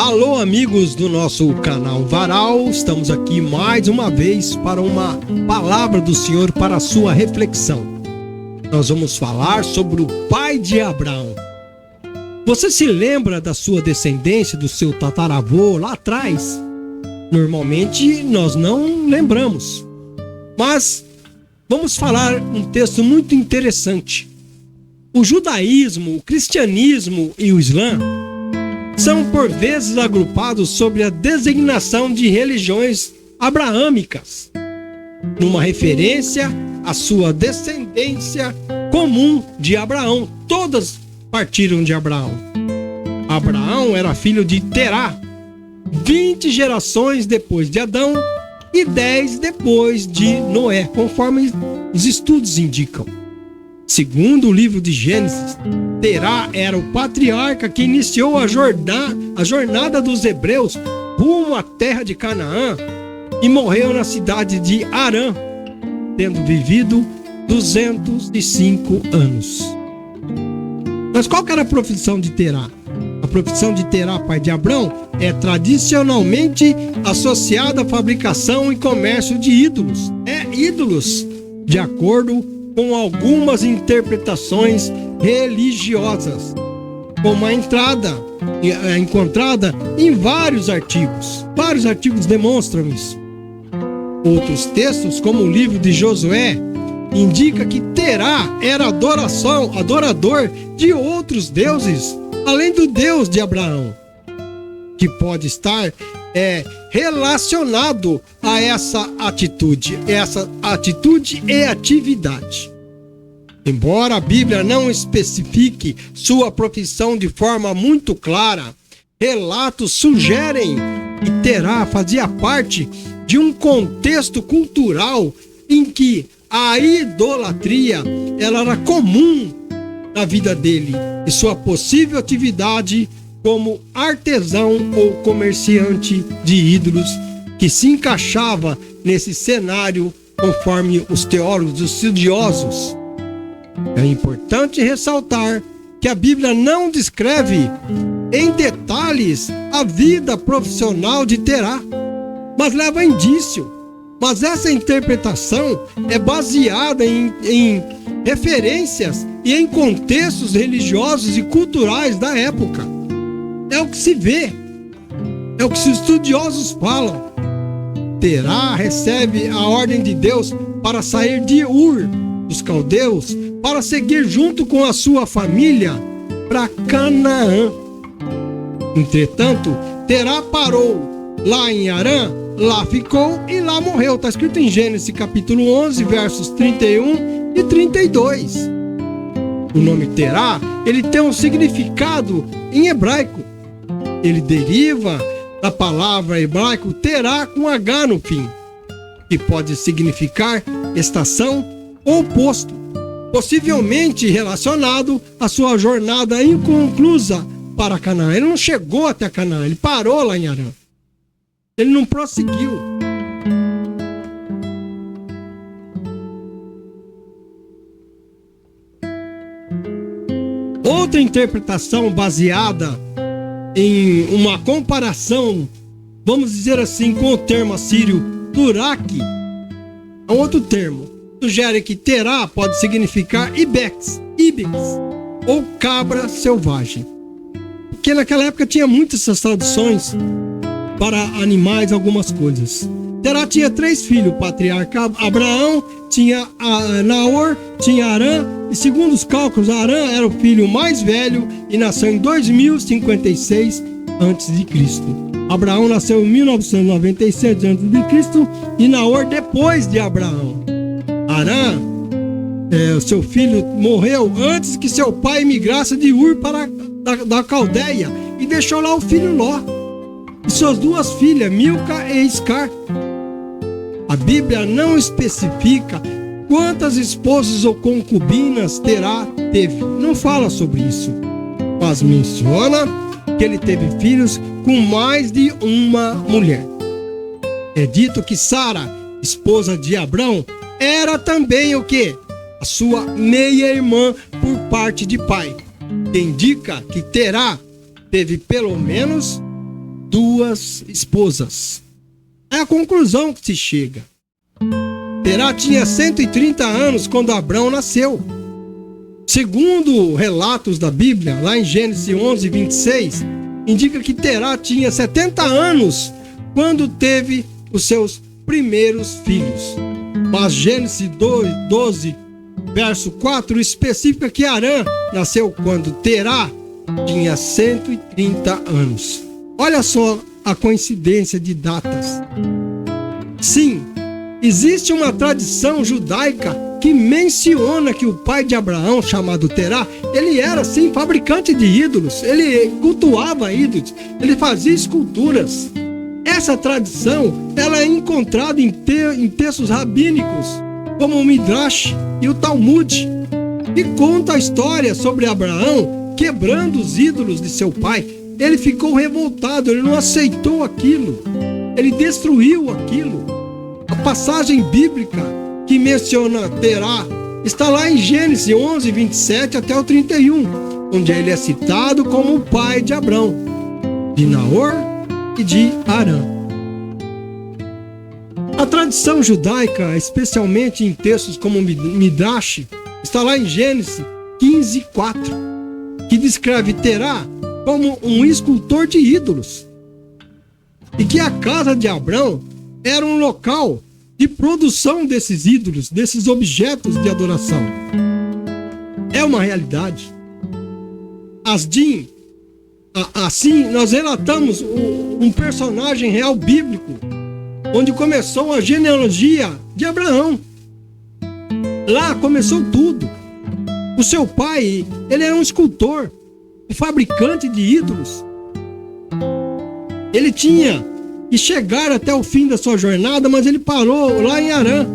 Alô, amigos do nosso canal Varal, estamos aqui mais uma vez para uma palavra do Senhor para a sua reflexão. Nós vamos falar sobre o pai de Abraão. Você se lembra da sua descendência, do seu tataravô lá atrás? Normalmente nós não lembramos, mas vamos falar um texto muito interessante. O judaísmo, o cristianismo e o islã são por vezes agrupados sobre a designação de religiões abraâmicas, numa referência à sua descendência comum de Abraão. Todas partiram de Abraão. Abraão era filho de Terá, 20 gerações depois de Adão e 10 depois de Noé, conforme os estudos indicam. Segundo o livro de Gênesis, Terá era o patriarca que iniciou a jornada dos hebreus rumo à terra de Canaã e morreu na cidade de Harã, tendo vivido 205 anos. Mas qual que era a profissão de Terá? A profissão de Terá, pai de Abrão, é tradicionalmente associada à fabricação e comércio de ídolos. Ídolos, de acordo com algumas interpretações religiosas, como encontrada em vários artigos. Vários artigos demonstram isso. Outros textos, como o livro de Josué, indica que Terá era adorador de outros deuses, além do Deus de Abraão, que pode estar relacionado a essa atitude e atividade. Embora a Bíblia não especifique sua profissão de forma muito clara, relatos sugerem que Terá fazia parte de um contexto cultural em que a idolatria ela era comum na vida dele e sua possível atividade como artesão ou comerciante de ídolos, que se encaixava nesse cenário conforme os teólogos, os estudiosos. É importante ressaltar que a Bíblia não descreve em detalhes a vida profissional de Terá, mas leva indício. Mas essa interpretação é baseada em referências e em contextos religiosos e culturais da época. É o que se vê, é o que os estudiosos falam. Terá recebe a ordem de Deus para sair de Ur dos caldeus, para seguir junto com a sua família para Canaã. Entretanto, Terá parou lá em Harã, lá ficou e lá morreu. Está escrito em Gênesis capítulo 11, versos 31 e 32. O nome Terá, ele tem um significado em hebraico. Ele deriva da palavra hebraico terá com H no fim, que pode significar estação ou posto, possivelmente relacionado à sua jornada inconclusa para Canaã. Ele não chegou até Canaã, ele parou lá em Harã. Ele não prosseguiu. Outra interpretação baseada em uma comparação, vamos dizer assim, com o termo assírio Turak, é um outro termo, sugere que Terá pode significar ibex, ou cabra selvagem. Porque naquela época tinha muitas essas traduções para animais, algumas coisas. Terá tinha 3 filhos, o patriarca Abraão, tinha Naor, tinha Harã, e segundo os cálculos, Harã era o filho mais velho e nasceu em 2056 a.C. Abraão nasceu em 1997 a.C. e Naor depois de Abraão. Harã, o seu filho, morreu antes que seu pai migrasse de Ur para da Caldeia e deixou lá o filho Ló e suas 2 filhas, Milca e Iscar. A Bíblia não especifica quantas esposas ou concubinas Terá teve. Não fala sobre isso, mas menciona que ele teve filhos com mais de uma mulher. É dito que Sara, esposa de Abrão, era também o quê? A sua meia-irmã por parte de pai. Que indica que Terá teve pelo menos 2 esposas. É a conclusão que se chega. Terá tinha 130 anos quando Abrão nasceu. Segundo relatos da Bíblia, lá em Gênesis 11, 26, indica que Terá tinha 70 anos quando teve os seus primeiros filhos. Mas Gênesis 12, verso 4, especifica que Arã nasceu quando Terá tinha 130 anos. Olha só a coincidência de datas. Sim, existe uma tradição judaica que menciona que o pai de Abraão, chamado Terá, ele era sim fabricante de ídolos, ele cultuava ídolos, ele fazia esculturas. Essa tradição ela é encontrada em textos rabínicos, como o Midrash e o Talmud, que conta a história sobre Abraão quebrando os ídolos de seu pai. Ele ficou revoltado, ele não aceitou aquilo, ele destruiu aquilo. A passagem bíblica que menciona Terá está lá em Gênesis 11, 27 até o 31, onde ele é citado como o pai de Abrão, de Naor e de Arã. A tradição judaica, especialmente em textos como Midrash, está lá em Gênesis 15, 4, que descreve Terá como um escultor de ídolos, e que a casa de Abrão era um local de produção desses ídolos, desses objetos de adoração. É uma realidade. Assim, nós relatamos um personagem real bíblico, onde começou a genealogia de Abraão. Lá começou tudo. O seu pai, ele era um escultor, um fabricante de ídolos. Ele tinha que chegar até o fim da sua jornada, mas ele parou lá em Arã.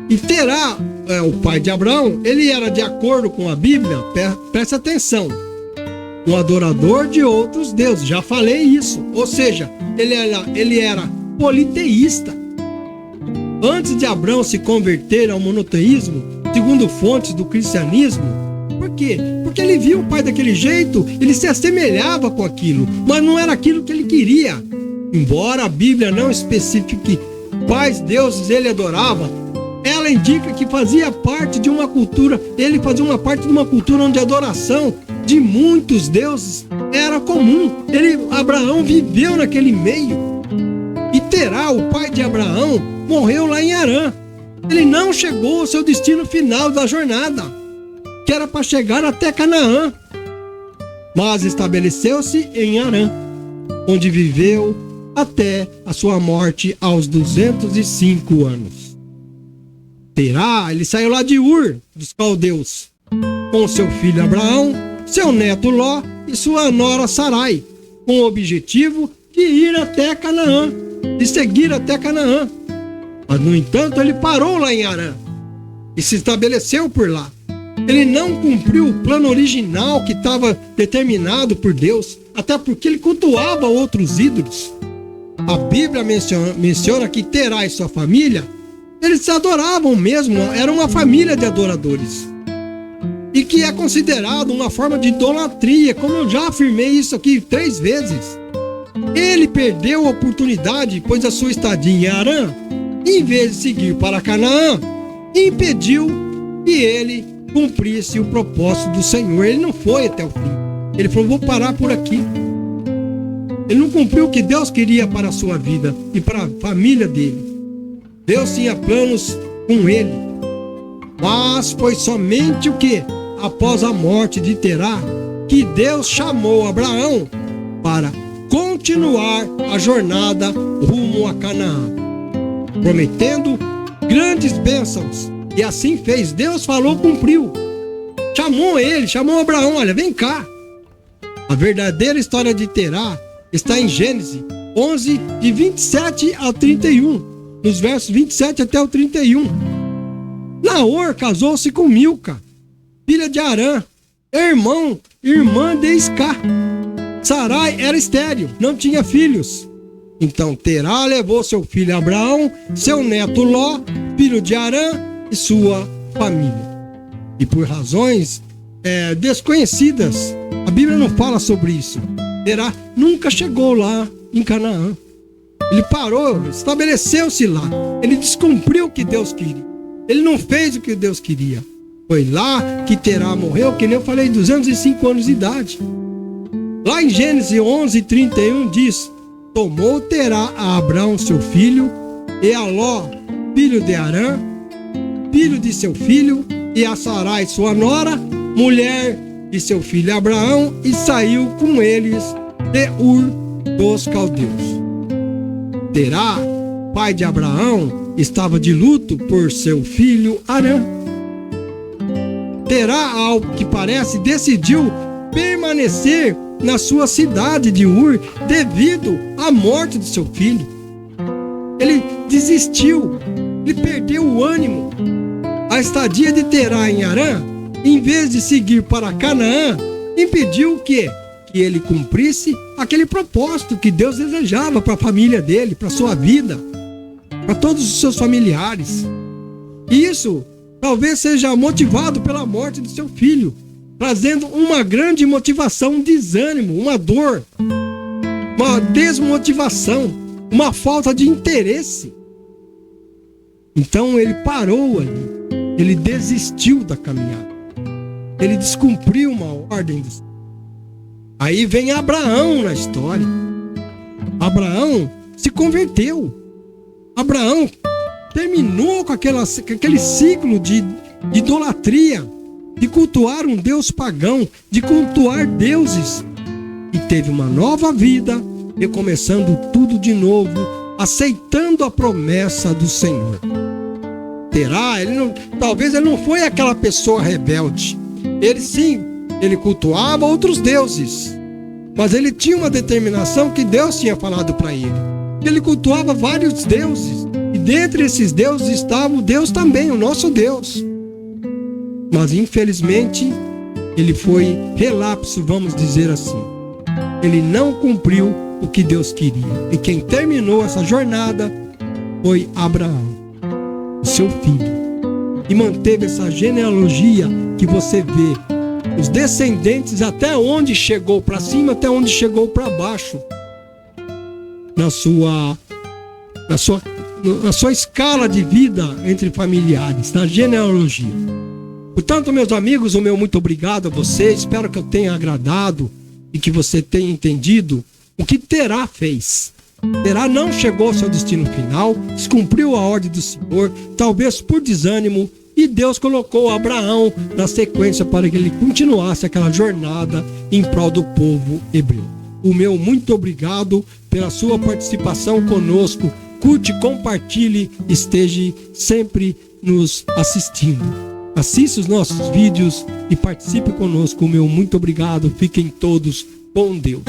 E Terá, o pai de Abraão, ele era, de acordo com a Bíblia, presta atenção, um adorador de outros deuses. Já falei isso. Ou seja, ele era politeísta. Antes de Abraão se converter ao monoteísmo, segundo fontes do cristianismo, por quê? Porque ele viu o pai daquele jeito, ele se assemelhava com aquilo, mas não era aquilo que ele queria. Embora a Bíblia não especifique quais deuses ele adorava, ela indica que fazia parte de uma cultura, ele fazia uma parte de uma cultura onde a adoração de muitos deuses era comum. Abraão viveu naquele meio. E Terá, o pai de Abraão, morreu lá em Arã. Ele não chegou ao seu destino final da jornada, que era para chegar até Canaã, mas estabeleceu-se em Arã, onde viveu até a sua morte aos 205 anos. Terá, ele saiu lá de Ur, dos caldeus, com seu filho Abraão, seu neto Ló e sua nora Sarai, com o objetivo de ir até Canaã, de seguir até Canaã. Mas, no entanto, ele parou lá em Arã e se estabeleceu por lá. Ele não cumpriu o plano original que estava determinado por Deus, até porque ele cultuava outros ídolos. A Bíblia menciona que Terá e sua família, eles se adoravam mesmo, era uma família de adoradores. E que é considerado uma forma de idolatria, como eu já afirmei isso aqui 3 vezes. Ele perdeu a oportunidade, pois a sua estadia em Arã, em vez de seguir para Canaã, impediu que ele cumprisse o propósito do Senhor. Ele não foi até o fim. Ele falou, vou parar por aqui. Ele não cumpriu o que Deus queria para a sua vida e para a família dele. Deus tinha planos com ele. Mas foi somente o que? Após a morte de Terá, que Deus chamou Abraão para continuar a jornada rumo a Canaã, prometendo grandes bênçãos. E assim fez. Deus falou, cumpriu. Chamou Abraão, olha, vem cá. A verdadeira história de Terá está em Gênesis 11, de 27 a 31, nos versos 27 até o 31. Naor casou-se com Milca, filha de Arã, irmã de Isca. Sarai era estéril, não tinha filhos. Então Terá levou seu filho Abraão, seu neto Ló, filho de Arã, e sua família. E por razões desconhecidas, a Bíblia não fala sobre isso, Terá nunca chegou lá em Canaã. Ele parou, estabeleceu-se lá. Ele descumpriu o que Deus queria. Ele não fez o que Deus queria. Foi lá que Terá morreu, que nem eu falei, 205 anos de idade. Lá em Gênesis 11:31 diz: tomou Terá a Abrão seu filho, e a Ló, filho de Arã, filho de seu filho, e a Sarai sua nora, mulher de seu filho Abraão, e saiu com eles de Ur dos Caldeus. Terá, pai de Abraão, estava de luto por seu filho Arã. Terá, ao que parece, decidiu permanecer na sua cidade de Ur devido à morte de seu filho. Ele desistiu, ele perdeu o ânimo. A estadia de Terá em Arã, em vez de seguir para Canaã, impediu que ele cumprisse aquele propósito que Deus desejava para a família dele, para a sua vida, para todos os seus familiares. E isso talvez seja motivado pela morte de seu filho, trazendo uma grande motivação, um desânimo, uma dor, uma desmotivação, uma falta de interesse. Então ele parou ali, ele desistiu da caminhada, ele descumpriu uma ordem do Senhor. Aí vem Abraão na história. Abraão se converteu. Abraão terminou com aquele ciclo de idolatria, de cultuar um Deus pagão, de cultuar deuses, e teve uma nova vida, recomeçando tudo de novo, aceitando a promessa do Senhor. Terá, talvez ele não foi aquela pessoa rebelde. Ele cultuava outros deuses, mas ele tinha uma determinação que Deus tinha falado para ele. Ele cultuava vários deuses, e dentre esses deuses estava o Deus também, o nosso Deus. Mas infelizmente ele foi relapso, vamos dizer assim. Ele não cumpriu o que Deus queria. E quem terminou essa jornada foi Abraão, o seu filho. E manteve essa genealogia que você vê, os descendentes até onde chegou para cima, até onde chegou para baixo, na sua escala de vida entre familiares, na genealogia. Portanto, meus amigos, o meu muito obrigado a você. Espero que eu tenha agradado e que você tenha entendido o que Terá fez. Terá não chegou ao seu destino final, descumpriu a ordem do Senhor, talvez por desânimo, e Deus colocou Abraão na sequência para que ele continuasse aquela jornada em prol do povo hebreu. O meu muito obrigado pela sua participação conosco. Curte, compartilhe, esteja sempre nos assistindo. Assista os nossos vídeos e participe conosco. O meu muito obrigado. Fiquem todos com Deus.